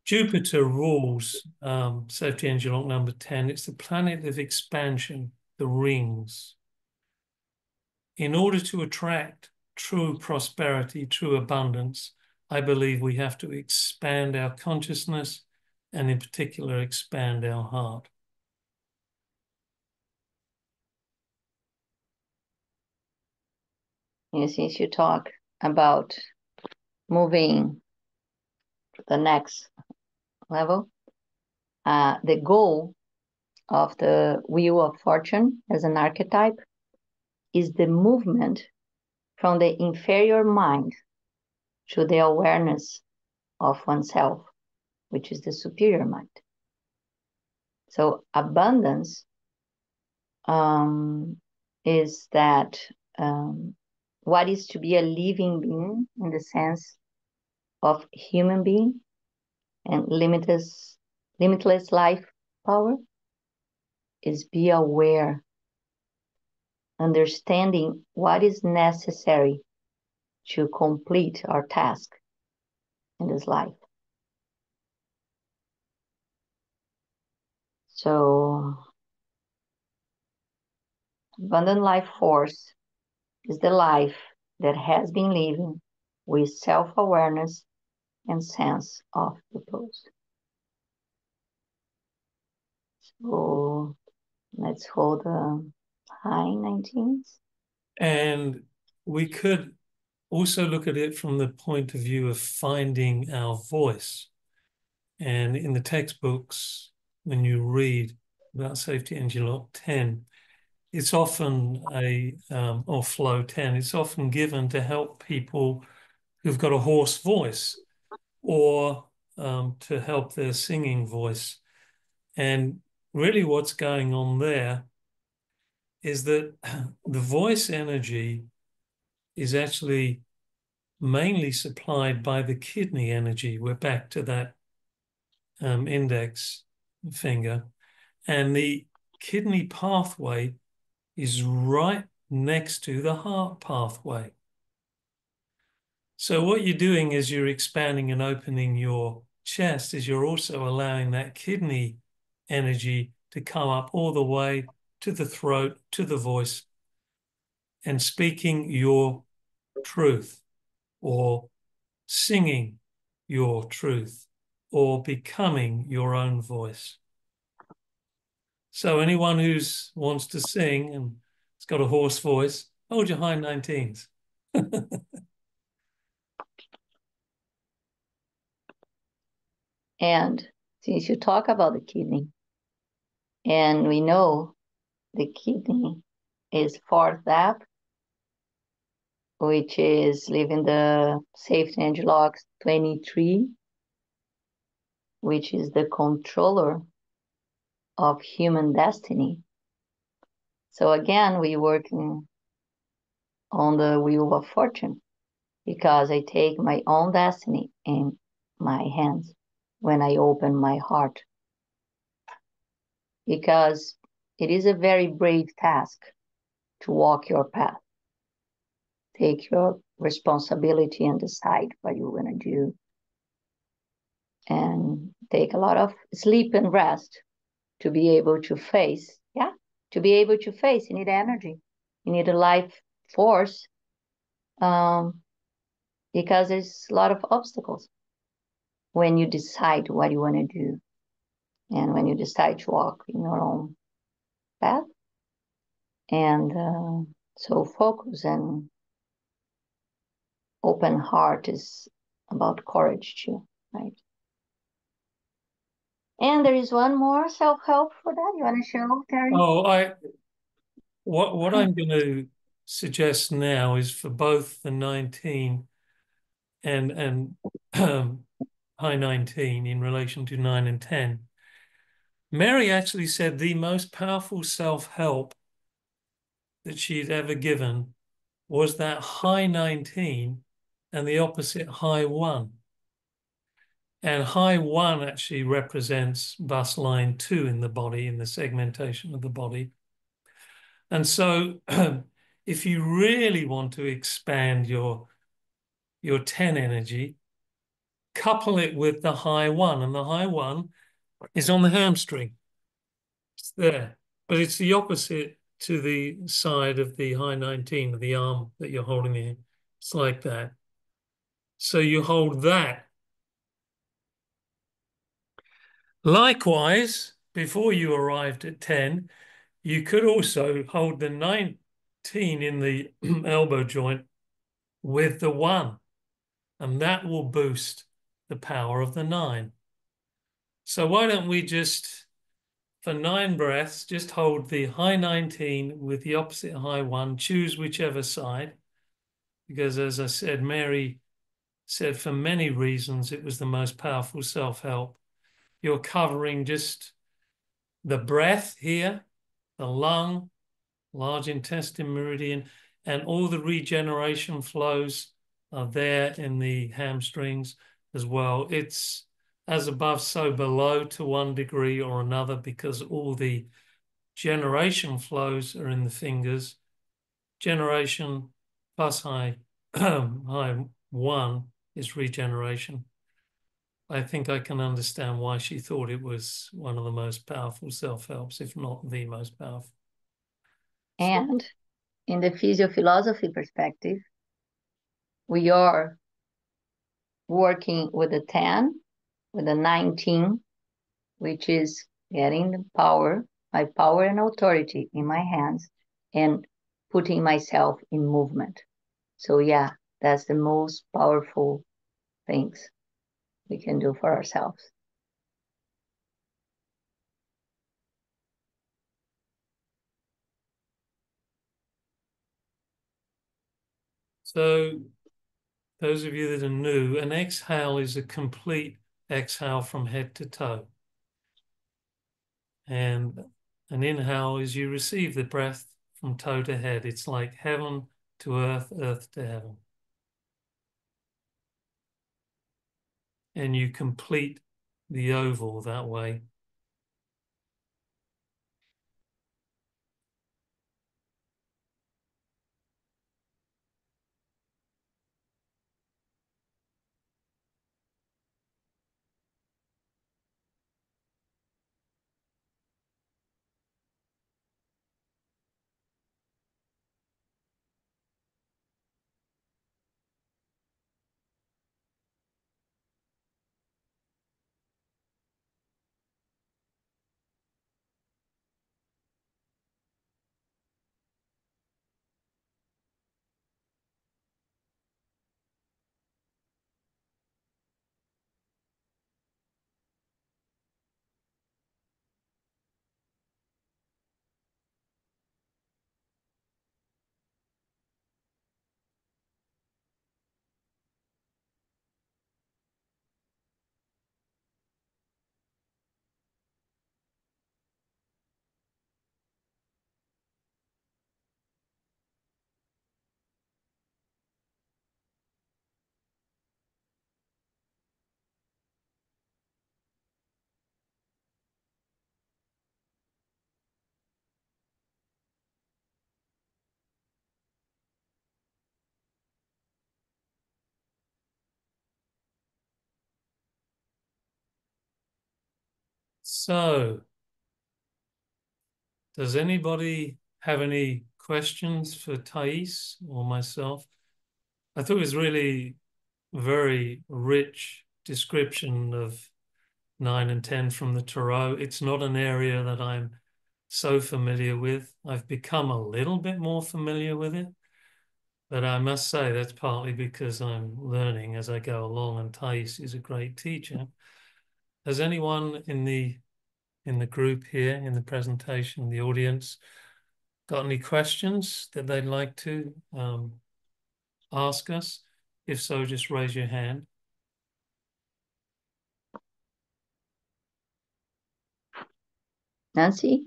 Jupiter rules safety energy lock number 10. It's the planet of expansion, the rings. In order to attract true prosperity, true abundance, I believe we have to expand our consciousness and in particular expand our heart. since you talk about moving to the next level, the goal of the Wheel of Fortune as an archetype is the movement from the inferior mind to the awareness of oneself, which is the superior mind. So abundance is that what is to be a living being in the sense of human being and limitless life power is be aware, understanding what is necessary to complete our task in this life. So abundant life force is the life that has been living with self-awareness and sense of purpose. So let's hold high 19s. And we could also look at it from the point of view of finding our voice. And in the textbooks, when you read about safety energy lock 10, it's often or flow 10, it's often given to help people who've got a hoarse voice or to help their singing voice. And really what's going on there is that the voice energy is actually mainly supplied by the kidney energy. We're back to that index finger. And the kidney pathway is right next to the heart pathway. So what you're doing is you're expanding and opening your chest, is you're also allowing that kidney energy to come up all the way to the throat, to the voice, and speaking your truth, or singing your truth, or becoming your own voice. So anyone who wants to sing and has got a hoarse voice, hold your high 19s. And since you talk about the kidney, and we know the kidney is fourth app, which is living the safety energy locks 23, which is the controller of human destiny. So again, we're working on the Wheel of Fortune because I take my own destiny in my hands when I open my heart. Because it is a very brave task to walk your path. Take your responsibility and decide what you're going to do. And take a lot of sleep and rest to be able to face. Yeah, to be able to face, you need energy. You need a life force because there's a lot of obstacles when you decide what you want to do and when you decide to walk in your own path. And so focus and open heart is about courage too, right? And there is one more self-help for that. You want to show, Terry? Oh, what I'm going to suggest now is for both the 19 and high 19 in relation to 9 and 10. Mary actually said the most powerful self-help that she'd ever given was that high 19 and the opposite high 1. And high 1 actually represents bus line 2 in the body, in the segmentation of the body. And so if you really want to expand your 10 energy, couple it with the high 1. And the high 1 is on the hamstring. It's there. But it's the opposite to the side of the high 19, of the arm that you're holding in. It's like that. So you hold that. Likewise, before you arrived at 10, you could also hold the 19 in the elbow joint with the 1, and that will boost the power of the 9. So why don't we just, for 9 breaths, just hold the high 19 with the opposite high 1, choose whichever side, because as I said, Mary said for many reasons it was the most powerful self-help. You're covering just the breath here, the lung, large intestine meridian, and all the regeneration flows are there in the hamstrings as well. It's as above, so below to one degree or another, because all the generation flows are in the fingers. Generation plus high, high 1 is regeneration. I think I can understand why she thought it was one of the most powerful self-helps, if not the most powerful. And in the physiophilosophy perspective, we are working with a 10, with a 19, which is getting the power, my power and authority in my hands, and putting myself in movement. So yeah, that's the most powerful things we can do for ourselves. So those of you that are new, an exhale is a complete exhale from head to toe. And an inhale is you receive the breath from toe to head. It's like heaven to earth, earth to heaven. And you complete the oval that way. So, does anybody have any questions for Tais or myself? I thought it was really very rich description of 9 and 10 from the Tarot. It's not an area that I'm so familiar with. I've become a little bit more familiar with it, but I must say that's partly because I'm learning as I go along, and Tais is a great teacher. Has anyone in the group here, in the presentation, the audience, got any questions that they'd like to ask us? If so, just raise your hand. Nancy?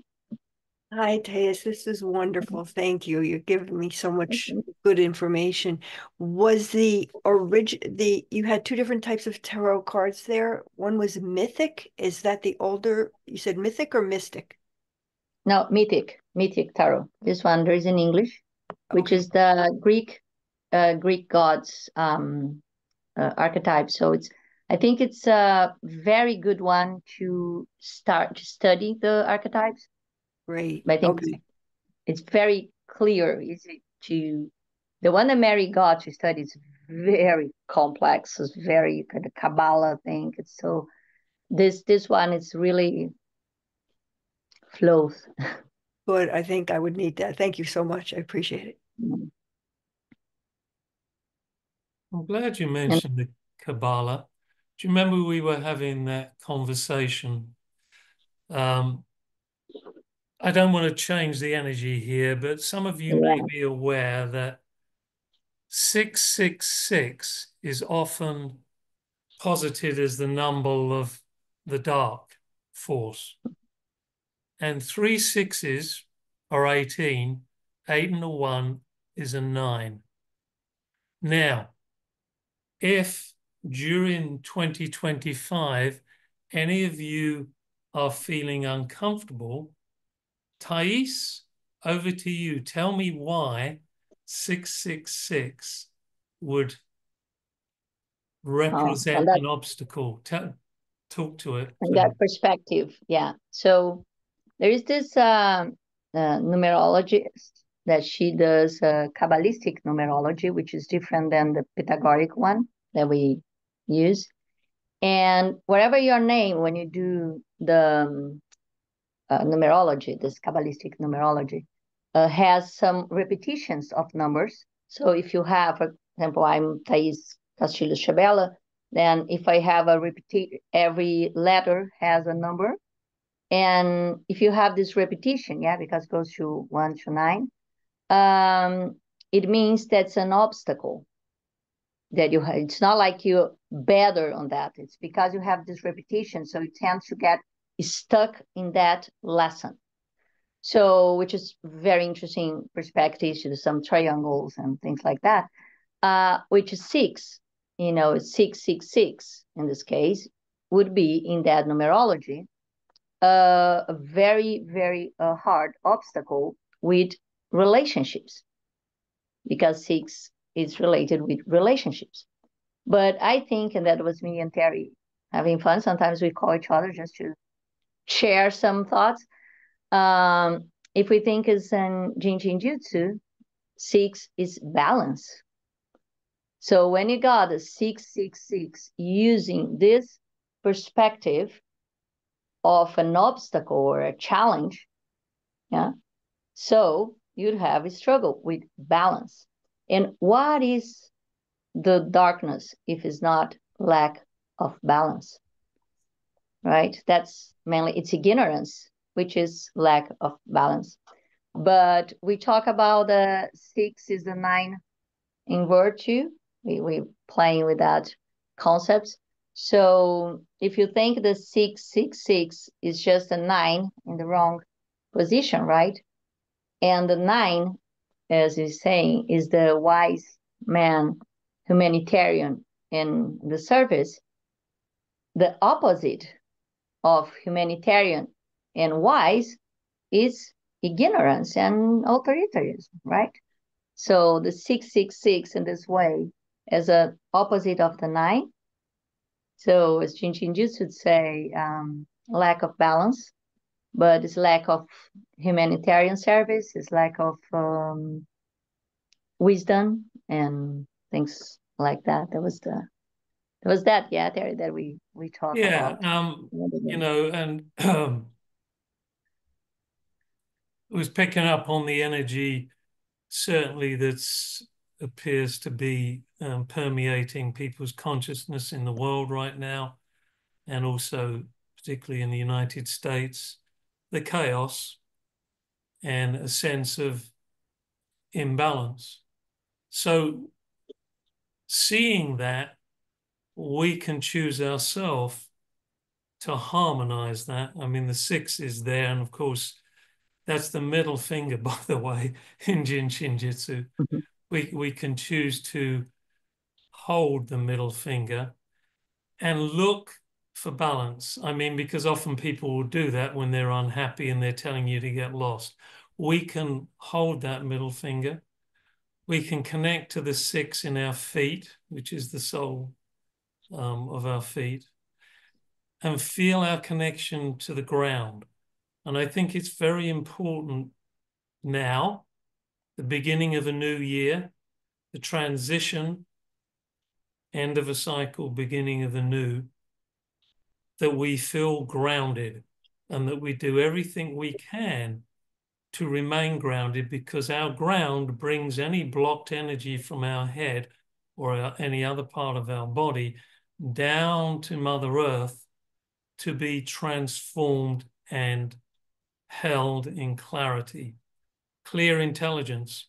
Hi, Tais. This is wonderful. Thank you. You're giving me so much good information. Was the you had 2 different types of tarot cards there. One was mythic. Is that the older, you said mythic or mystic? No, mythic tarot. This one there is in English, which Okay. is the Greek gods archetype. So I think it's a very good one to start to study the archetypes. Great. I think Okay. it's very clear, easy to. The one that Mary got to study is very complex. It's very kind of Kabbalah thing. It's so this one is really flows. Good. I think I would need that. Thank you so much. I appreciate it. I'm glad you And mentioned the Kabbalah. Do you remember we were having that conversation? I don't want to change the energy here, but some of you may yeah, be aware that 666 is often posited as the number of the dark force. And 3 sixes are 18, 8 and a 1 is a 9. Now, if during 2025 any of you are feeling uncomfortable, Tais, over to you. Tell me why 666 would from represent that an obstacle. Talk to it, from please. that perspective, yeah. So there is this numerologist that she does Kabbalistic numerology, which is different than the Pythagorean one that we use. And whatever your name, when you do the numerology, this Kabbalistic numerology, has some repetitions of numbers. So if you have, for example, I'm Tais Castillo Schebela, then if I have a repeat, every letter has a number. And if you have this repetition, yeah, because it goes to 1 to 9, it means that's an obstacle that you have. It's not like you're better on that. It's because you have this repetition. So you tend to get stuck in that lesson. So, which is very interesting perspectives to some triangles and things like that, which is 6, 666 in this case, would be in that numerology, a very, very hard obstacle with relationships, because 6 is related with relationships. But I think, and that was me and Terry having fun, sometimes we call each other just to share some thoughts. If we think as in JIN SHIN JYUTSU, 6 is balance. So when you got a 666 using this perspective of an obstacle or a challenge, yeah, so you'd have a struggle with balance. And what is the darkness if it's not lack of balance? Right? That's mainly it's ignorance, which is lack of balance. But we talk about the 6 is the 9 in virtue. We playing with that concepts. So if you think the 666 is just a 9 in the wrong position, right? And the 9, as he's saying, is the wise man, humanitarian in the service. The opposite of humanitarian and wise is ignorance and authoritarianism, right? So the 666 in this way as an opposite of the 9. So as JIN SHIN JYUTSU would say, lack of balance, but it's lack of humanitarian service, it's lack of wisdom and things like that. There was that, yeah, there that we talk Yeah, about. and it was picking up on the energy, certainly that appears to be permeating people's consciousness in the world right now, and also particularly in the United States, the chaos and a sense of imbalance. So seeing that, we can choose ourselves to harmonize that. I mean, the 6 is there, and of course, that's the middle finger, by the way, in JIN SHIN JYUTSU. Mhm. We can choose to hold the middle finger and look for balance. I mean, because often people will do that when they're unhappy and they're telling you to get lost. We can hold that middle finger. We can connect to the 6 in our feet, which is the soul of our feet, and feel our connection to the ground. And I think it's very important now, the beginning of a new year, the transition, end of a cycle, beginning of a new, that we feel grounded and that we do everything we can to remain grounded, because our ground brings any blocked energy from our head or any other part of our body down to Mother Earth to be transformed and held in clarity. Clear intelligence.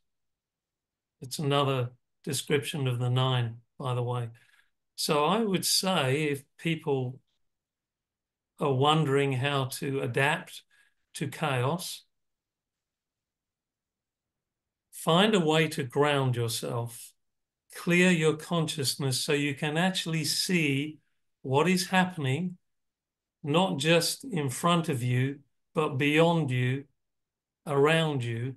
It's another description of the 9, by the way. So I would say if people are wondering how to adapt to chaos, find a way to ground yourself, clear your consciousness so you can actually see what is happening, not just in front of you, but beyond you, around you,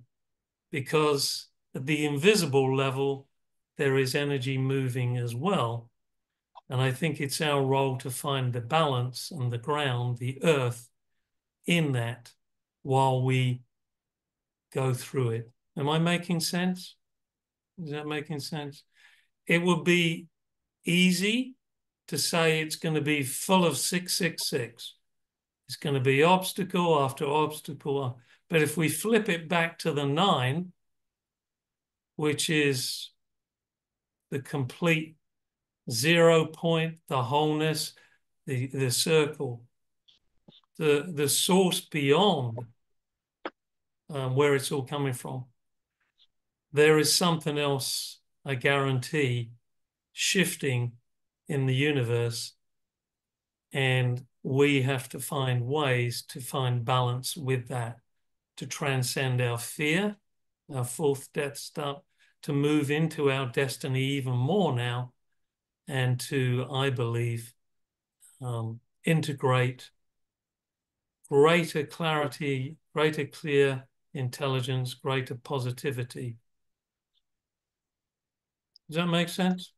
because at the invisible level, there is energy moving as well. And I think it's our role to find the balance and the ground, the earth, in that while we go through it. Am I making sense? Is that making sense? It would be easy to say it's going to be full of 666. It's going to be obstacle after obstacle. But if we flip it back to the 9, which is the complete 0 point, the wholeness, the circle, the source beyond where it's all coming from, there is something else, I guarantee, shifting in the universe, and we have to find ways to find balance with that, to transcend our fear, our 4th Death Star, to move into our destiny even more now, and to, I believe, integrate greater clarity, greater clear intelligence, greater positivity. Does that make sense?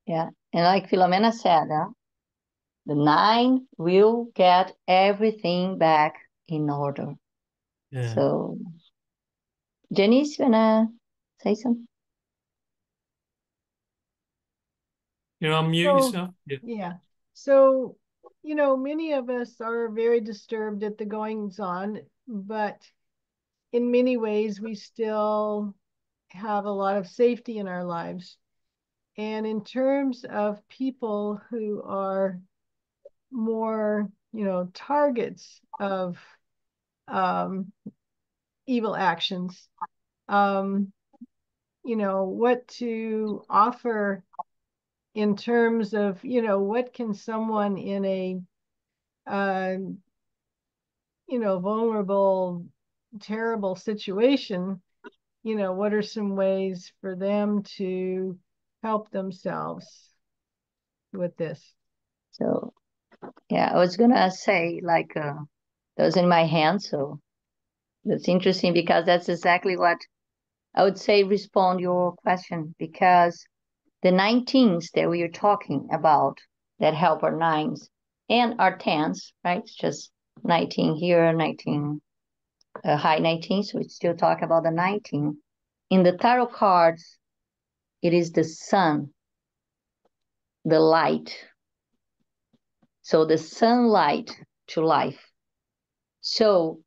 Yeah. And like Filomena said, the 9 will get everything back in order. Yeah. So, Janice, you wanna say something? Unmute yourself. Yeah. Yeah. So, many of us are very disturbed at the goings on, but in many ways, we still have a lot of safety in our lives. And in terms of people who are more, targets of evil actions, what to offer in terms of, what can someone in a, vulnerable, terrible situation, what are some ways for them to help themselves with this? So, yeah, I was gonna say, like, that was in my hand, so that's interesting because that's exactly what I would say respond your question, because the 19s that we are talking about that help our 9s and our 10s, right? It's just 19 here, 19, high 19, so we still talk about the 19. In the tarot cards, it is the sun, the light. So the sunlight to life. So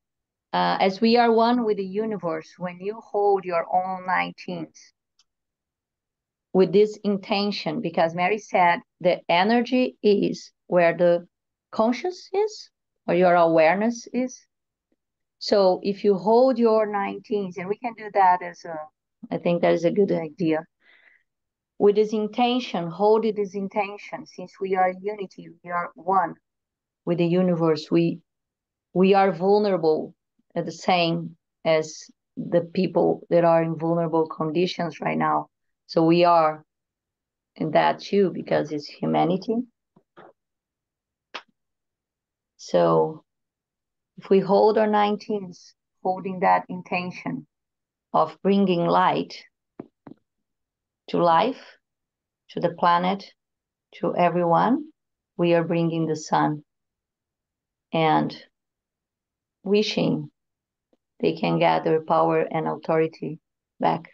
as we are one with the universe, when you hold your own 19s with this intention, because Mary said the energy is where the conscious is, or your awareness is. So if you hold your 19s, and we can do that I think that is a good idea. With this intention, hold this intention, since we are unity, we are one with the universe, we are vulnerable at the same as the people that are in vulnerable conditions right now. So we are in that too, because it's humanity. So if we hold our 19s, holding that intention of bringing light to life, to the planet, to everyone, we are bringing the sun and wishing they can get their power and authority back.